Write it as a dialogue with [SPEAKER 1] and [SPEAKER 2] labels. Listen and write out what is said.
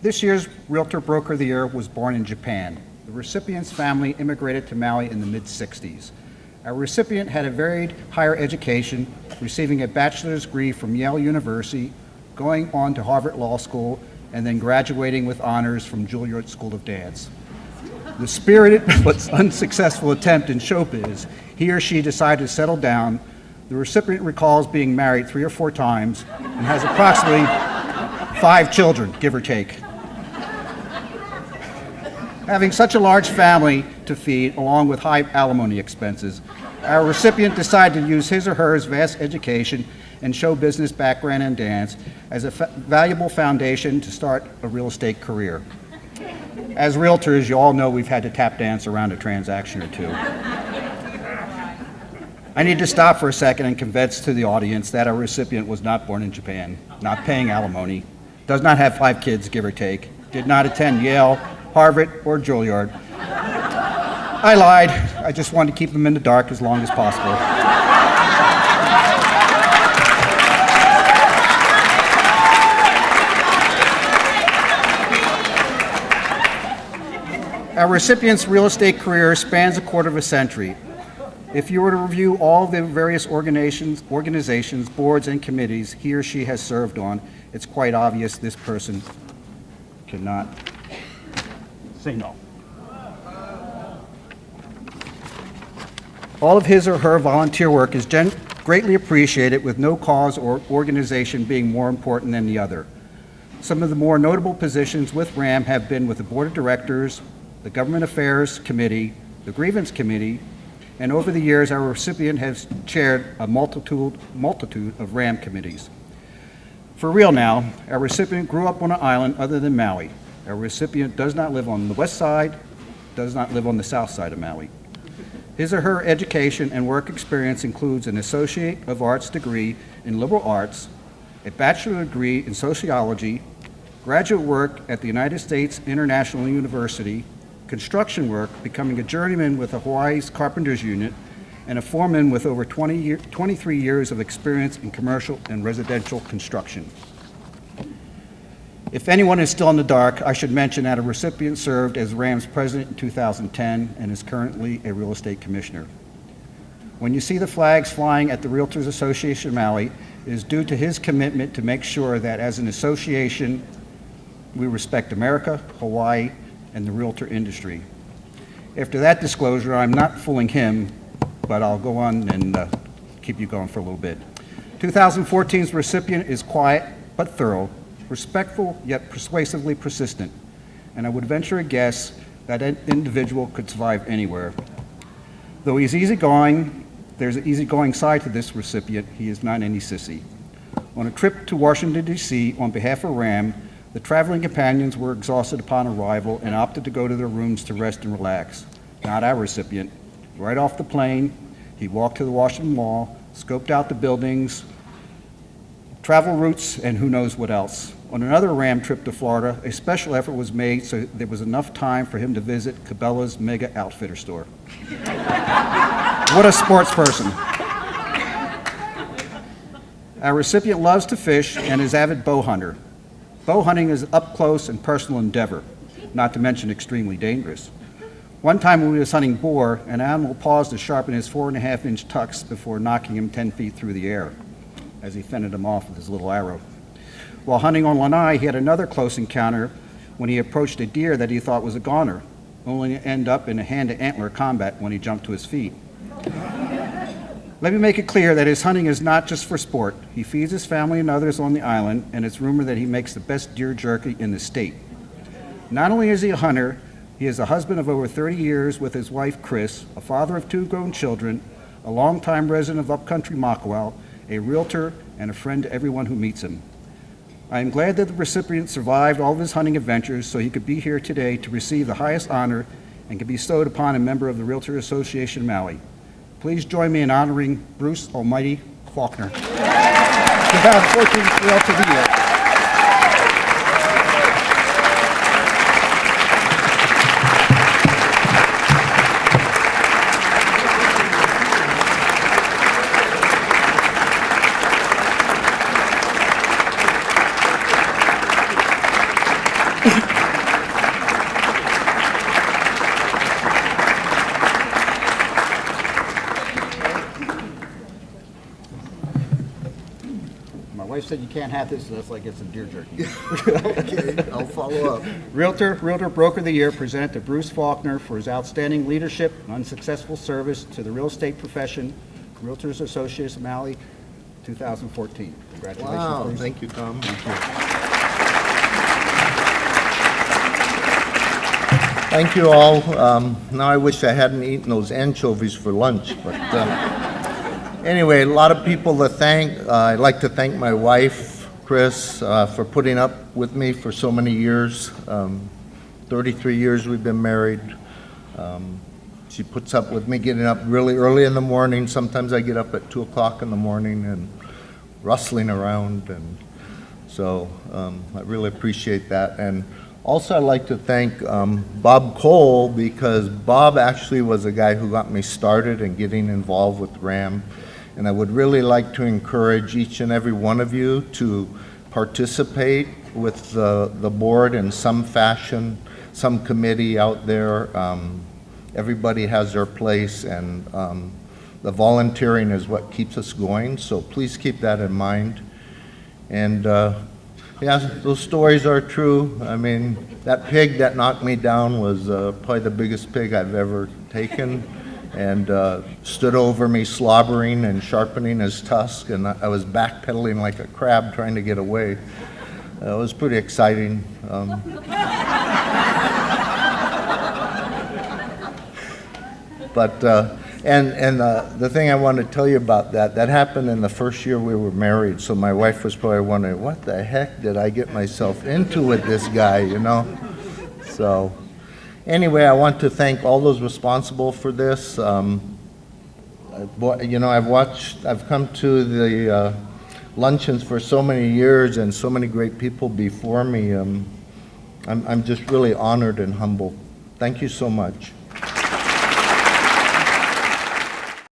[SPEAKER 1] This year's Realtor Broker of the Year was born in Japan. The recipient's family immigrated to Maui in the mid-60s. Our recipient had a varied higher education, receiving a bachelor's degree from Yale University, going on to Harvard Law School, and then graduating with honors from Juilliard School of Dance. The spirited but unsuccessful attempt in showbiz, he or she decided to settle down. The recipient recalls being married 3 or 4 times and has approximately 5 children, give or take. Having such a large family to feed, along with high alimony expenses, our recipient decided to use his or her vast education and show business background in dance as a valuable foundation to start a real estate career. As realtors, you all know we've had to tap dance around a transaction or two. I need to stop for a second and convince to the audience that our recipient was not born in Japan, not paying alimony, does not have 5 kids, give or take, did not attend Yale, Harvard, or Juilliard. I lied. I just wanted to keep them in the dark as long as possible. Our recipient's real estate career spans a quarter of a century. If you were to review all the various organizations, boards, and committees he or she has served on, it's quite obvious this person cannot say no. All of his or her volunteer work is greatly appreciated, with no cause or organization being more important than the other. Some of the more notable positions with RAM have been with the Board of Directors, the Government Affairs Committee, the Grievance Committee, and over the years our recipient has chaired a multitude of RAM committees. For real now, our recipient grew up on an island other than Maui. Our recipient does not live on the west side, does not live on the south side of Maui. His or her education and work experience includes an Associate of Arts degree in Liberal Arts, a bachelor degree in sociology, graduate work at the United States International University, construction work, becoming a journeyman with the Hawaii's Carpenters Unit, and a foreman with over 23 years of experience in commercial and residential construction. If anyone is still in the dark, I should mention that a recipient served as RAM's president in 2010 and is currently a real estate commissioner. When you see the flags flying at the Realtors Association of Maui, it is due to his commitment to make sure that as an association, we respect America, Hawaii, and the realtor industry. After that disclosure, I'm not fooling him, but I'll go on and keep you going for a little bit. 2014's recipient is quiet but thorough, respectful yet persuasively persistent, and I would venture a guess that an individual could survive anywhere. Though he's easygoing, there's an easygoing side to this recipient. He is not any sissy. On a trip to Washington, D.C. on behalf of RAM, the traveling companions were exhausted upon arrival and opted to go to their rooms to rest and relax. Not our recipient. Right off the plane, he walked to the Washington Mall, scoped out the buildings, travel routes, and who knows what else. On another RAM trip to Florida, a special effort was made so there was enough time for him to visit Cabela's Mega Outfitter store. What a sports person. Our recipient loves to fish and is an avid bow hunter. Bow hunting is an up-close and personal endeavor, not to mention extremely dangerous. One time when we was hunting boar, an animal paused to sharpen his 4.5-inch tux before knocking him 10 feet through the air as he fended him off with his little arrow. While hunting on Lanai, he had another close encounter when he approached a deer that he thought was a goner, only to end up in a hand-to-antler combat when he jumped to his feet. Let me make it clear that his hunting is not just for sport. He feeds his family and others on the island, and it's rumored that he makes the best deer jerky in the state. Not only is he a hunter, he is a husband of over 30 years with his wife, Chris, a father of 2 grown children, a longtime resident of upcountry Makawao, a realtor, and a friend to everyone who meets him. I am glad that the recipient survived all of his hunting adventures so he could be here today to receive the highest honor and can be bestowed upon a member of the Realtor Association of Maui. Please join me in honoring Bruce Almighty Faulkner, 2014 Realtor of the Year. wife said you can't have this unless I get some deer jerky.
[SPEAKER 2] Okay, I'll follow up.
[SPEAKER 1] Realtor Broker of the Year presented to Bruce Faulkner for his outstanding leadership and unsuccessful service to the real estate profession, Realtors Associates of Maui, 2014. Congratulations,
[SPEAKER 2] Wow,
[SPEAKER 1] Bruce.
[SPEAKER 2] thank you, Tom. Thank you all. Now I wish I hadn't eaten those anchovies for lunch, but anyway, a lot of people to thank. I'd like to thank my wife, Chris, for putting up with me for so many years. 33 years we've been married. She puts up with me getting up really early in the morning. Sometimes I get up at 2 o'clock in the morning and rustling around, and so I really appreciate that. And also I'd like to thank Bob Cole, because Bob actually was a guy who got me started in getting involved with RAM. And I would really like to encourage each and every one of you to participate with the board in some fashion, some committee out there. Everybody has their place, and the volunteering is what keeps us going, so please keep that in mind. And yeah, those stories are true. I mean, that pig that knocked me down was probably the biggest pig I've ever taken, and stood over me slobbering and sharpening his tusk, and I was backpedaling like a crab trying to get away. It was pretty exciting. But the thing I want to tell you about that happened in the first year we were married, so my wife was probably wondering, what the heck did I get myself into with this guy, you know? So anyway, I want to thank all those responsible for this. You know, I've come to the luncheons for so many years, and so many great people before me. I'm just really honored and humbled. Thank you so much.